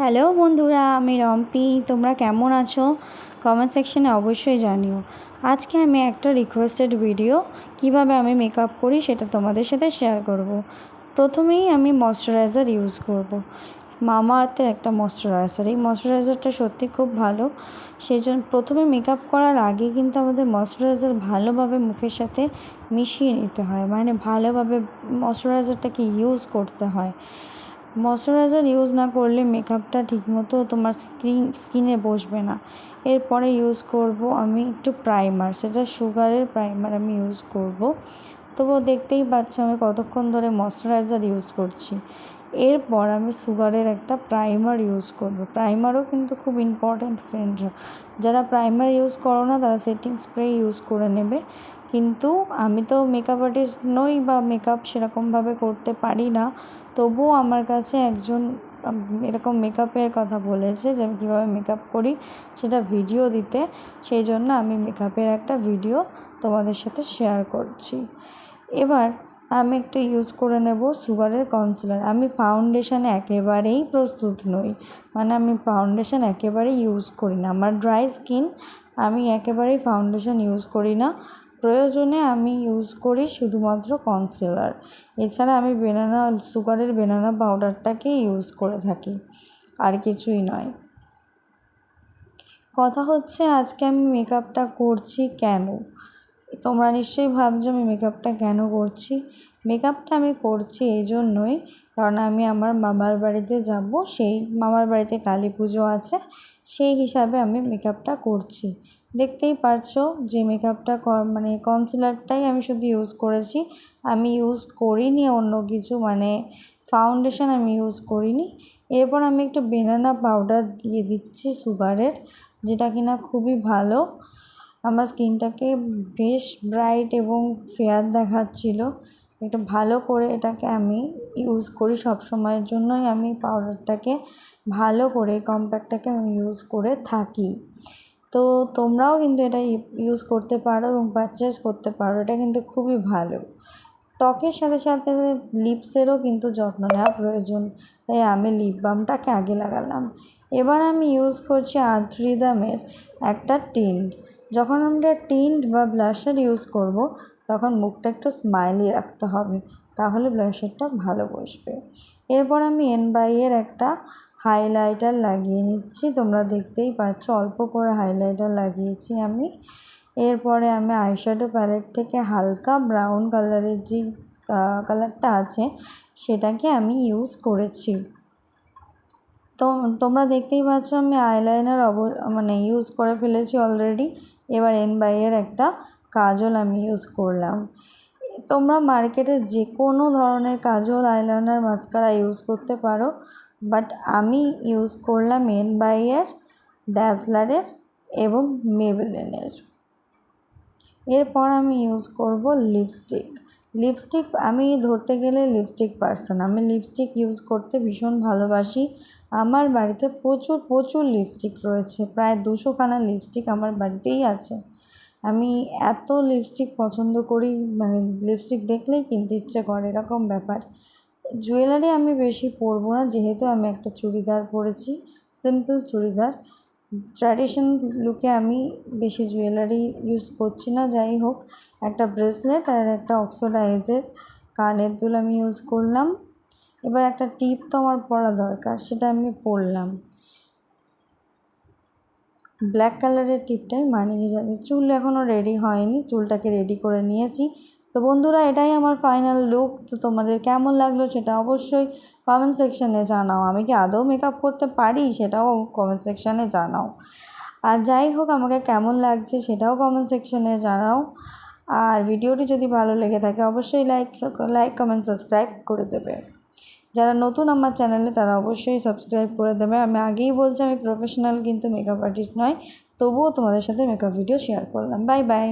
Hello বন্ধুরা, আমি রম্পি। তোমরা কেমন আছো? কমেন্ট সেকশনে অবশ্যই জানিও। আজকে আমি একটা রিকোয়েস্টেড ভিডিও কিভাবে আমি মেকআপ করি সেটা তোমাদের সাথে শেয়ার করব। প্রথমেই আমি ময়শ্চারাইজার ইউজ করব। মামা আর্থের একটা ময়শ্চারাইজার। এই ময়শ্চারাইজারটা সত্যি খুব ভালো। সেই জন্য প্রথমে মেকআপ করার আগে কিন্তু আমাদের ময়শ্চারাইজার ভালোভাবে মুখের সাথে মিশিয়ে নিতে হয়, মানে ভালোভাবে ময়শ্চারাইজারটাকে ইউজ করতে হয়। ময়শ্চারাইজার ইউজ না করলে মেকআপটা ঠিকমতো তোমার স্কিনে বসবে না। এরপরে ইউজ করব আমি একটু প্রাইমার, সেটা সুগারের প্রাইমার আমি ইউজ করব। তবুও দেখতেই পাচ্ছ আমি কতক্ষণ ধরে ময়শ্চারাইজার ইউজ করছি। এরপর আমি সুগারের একটা প্রাইমার ইউজ করব। প্রাইমারও কিন্তু খুব ইম্পর্ট্যান্ট ফ্রেন্ডরা। যারা প্রাইমার ইউজ করো না তারা সেটিং স্প্রে ইউজ করে নেবে। কিন্তু আমি তো মেকআপ আর্টিস্ট নই বা মেকআপ সেরকমভাবে করতে পারি না। তবুও আমার কাছে একজন এরকম মেকআপের কথা বলেছে যে আমি কীভাবে মেকআপ করি সেটা ভিডিও দিতে। সেই জন্য আমি মেকআপের একটা ভিডিও তোমাদের সাথে শেয়ার করছি। এবার আমি একটা ইউজ করে নেব সুগারের কনসিলার। আমি ফাউন্ডেশানে একেবারেই প্রস্তুত নই, মানে আমি ফাউন্ডেশান একেবারেই ইউজ করি না। আমার ড্রাই স্কিন, আমি একেবারেই ফাউন্ডেশন ইউজ করি না। প্রয়োজনে আমি ইউজ করি শুধুমাত্র কনসিলার। এছাড়া আমি সুগারের বেনানা পাউডারটাকেই ইউজ করে থাকি, আর কিছুই নয়। কথা হচ্ছে আজকে আমি মেকআপটা করছি কেন? তোমরা নিশ্চয়ই ভাবছো আমি মেকআপটা কেন করছি। মেকআপটা আমি করছি এই জন্যই, কারণ আমি আমার মামার বাড়িতে যাব। সেই মামার বাড়িতে কালী পুজো আছে, সেই হিসাবে আমি মেকআপটা করছি। দেখতেই পারছো যে মেকআপটা মানে কনসিলারটাই আমি শুধু ইউজ করেছি। আমি ইউজ করিনি অন্য কিছু, মানে ফাউন্ডেশন আমি ইউজ করিনি। এরপর আমি একটু বেনানা পাউডার দিয়ে দিচ্ছি সুগারের, যেটা কিনা খুবই ভালো। আমার স্কিনটাকে বেশ ব্রাইট এবং ফেয়ার দেখাচ্ছিল। একটু ভালো করে এটাকে আমি ইউজ করি সব সময়ের জন্যই। আমি পাউডারটাকে ভালো করে, কম্প্যাক্টটাকে আমি ইউজ করে থাকি। তো তোমরাও কিন্তু এটা ইউজ করতে পারো এবং পারচেস করতে পারো। এটা কিন্তু খুবই ভালো। ত্বকের সাথে সাথে লিপসেরও কিন্তু যত্ন নেওয়া প্রয়োজন, তাই আমি লিপ বামটাকে আগে লাগালাম। এবার আমি ইউজ করছি আর্থ রিদমের একটা টিন্ট। যখন আমরা টিন্ট বা ব্লাশার ইউজ করব তখন মুখটা একটু স্মাইলি রাখতে হবে, তাহলে ব্লাশারটা ভালো বসবে। এরপর আমি এনবাইয়ের একটা হাইলাইটার লাগিয়ে নিচ্ছি। তোমরা দেখতেই পাচ্ছ অল্প করে হাইলাইটার লাগিয়েছি আমি। এরপরে আমি আইশ্যাডো প্যালেট থেকে হালকা ব্রাউন কালারের যে কালারটা আছে সেটাকে আমি ইউজ করেছি। তো তোমরা দেখতেই পাচ্ছ আমি আইলাইনার মানে ইউজ করে ফেলেছি অলরেডি। এবার এনবাইয়ের একটা কাজল আমি ইউজ করলাম। তোমরা মার্কেটে যে কোনো ধরনের কাজল, আইলাইনার, মাস্কারা ইউজ করতে পারো, বাট আমি ইউজ করলাম এনবাইয়ের, ড্যাজলারের এবং মেবেলিনের। এরপর আমি ইউজ করব লিপস্টিক। আমি ধরতে গেলে লিপস্টিক পার্সন। আমি লিপস্টিক ইউজ করতে ভীষণ ভালোবাসি। আমার বাড়িতে প্রচুর লিপস্টিক রয়েছে, প্রায় 200খানা লিপস্টিক আমার বাড়িতেই আছে। আমি এত লিপস্টিক পছন্দ করি, মানে লিপস্টিক দেখলেই কিনতে ইচ্ছে করে, এরকম ব্যাপার। জুয়েলারি আমি বেশি পরবো না, যেহেতু আমি একটা চুড়িদার পরেছি, সিম্পল চুড়িদার। ট্র্যাডিশনাল লুকে আমি বেশি জুয়েলারি ইউজ করছি না। যাই হোক, একটা ব্রেসলেট আর একটা অক্সিডাইজের কানের দুল আমি ইউজ করলাম। এবার একটা টিপ তো আমার পরা দরকার, সেটা আমি পরলাম। ব্ল্যাক কালারের টিপটাই মানিয়ে যাবে। চুল এখনও রেডি হয়নি, চুলটাকে রেডি করে নিয়েছি। তো বন্ধুরা, এটাই আমার ফাইনাল লুক। তো তোমাদের কেমন লাগলো সেটা অবশ্যই কমেন্ট সেকশানে জানাও। আমি কি আদৌ মেকআপ করতে পারি সেটাও কমেন্ট সেকশানে জানাও। আর যাই হোক, আমাকে কেমন লাগছে সেটাও কমেন্ট সেকশানে জানাও। আর ভিডিওটি যদি ভালো লেগে থাকে অবশ্যই লাইক কমেন্ট সাবস্ক্রাইব করে দেবে। যারা নতুন আমার চ্যানেলে তারা অবশ্যই সাবস্ক্রাইব করে দেবে। আমি আগেই বলছি আমি প্রফেশনাল কিন্তু মেকআপ আর্টিস্ট নয়, তবুও তোমাদের সাথে মেকআপ ভিডিও শেয়ার করলাম। Bye bye.